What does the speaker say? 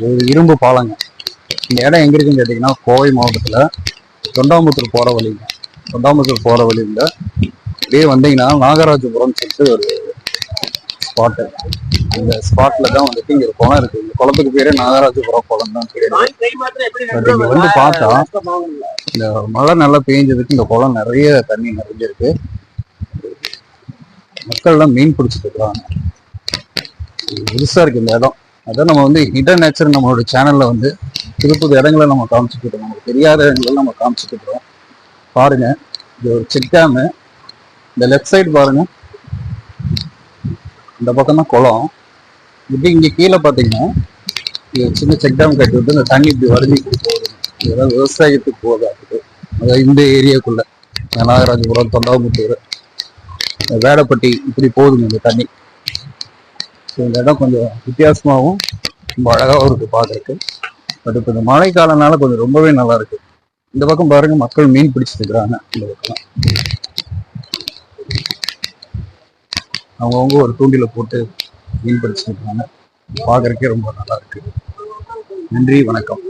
ஒரு இரும்பு பாலங்க. இந்த இடம் எங்க இருக்குன்னு கேட்டீங்கன்னா கோவை மாவட்டத்துல தொண்டாமுத்தூர் போற வழிங்க. தொண்டாமுத்தூர் போற வழியில அப்படியே வந்தீங்கன்னா நாகராஜபுரம் சொல்லிட்டு ஒரு ஸ்பாட்டு. இந்த ஸ்பாட்ல தான் வந்துட்டு இங்க ஒரு குளம் இருக்கு. இந்த குளத்துக்கு பேரே நாகராஜபுரம் குளம் தான் பேரு. பட் இங்க வந்து பார்த்தா இந்த மழை நல்லா பெஞ்சதுக்கு இந்த குளம் நிறைய தண்ணி நிறைஞ்சிருக்கு. மக்கள் எல்லாம் மீன் பிடிச்சிட்டு இருக்காங்க. புதுசா இருக்கு இந்த இடம். அதான் நம்ம வந்து ஹிடன் நேச்சர் நம்மளோட சேனல்ல வந்து புது புது இடங்களை நம்ம காமிச்சுட்டு இருக்கோம். நமக்கு தெரியாத இடங்களை நம்ம காமிச்சுட்டு இருக்கோம். பாருங்க, இது ஒரு செக் டேமு. இந்த லெஃப்ட் சைடு பாருங்க, இந்த பக்கம் தான் குளம். இப்படி இங்க கீழே பாத்தீங்கன்னா சின்ன செக் டேம் கட்டி விட்டு இந்த தண்ணி இப்படி வருது போகுது. இதெல்லாம் விவசாயத்துக்கு போகாது. அதாவது இந்த ஏரியாக்குள்ள நாகராஜபுரம், தொண்டாமுத்தூர், வேடப்பட்டி இப்படி போகுதுங்க இந்த தண்ணி. இந்த இடம் கொஞ்சம் வித்தியாசமாகவும் ரொம்ப அழகாகவும் இருக்கு பார்க்கறதுக்கு. பட் இப்போ இந்த மழை காலனால கொஞ்சம் ரொம்பவே நல்லா இருக்கு. இந்த பக்கம் பாருங்க, மக்கள் மீன் பிடிச்சிட்டு இருக்கிறாங்க. இந்த பக்கம் அவங்கவுங்க ஒரு தூண்டில போட்டு மீன் பிடிச்சிட்டு இருக்காங்க. பார்க்கறதுக்கே ரொம்ப நல்லா இருக்கு. நன்றி, வணக்கம்.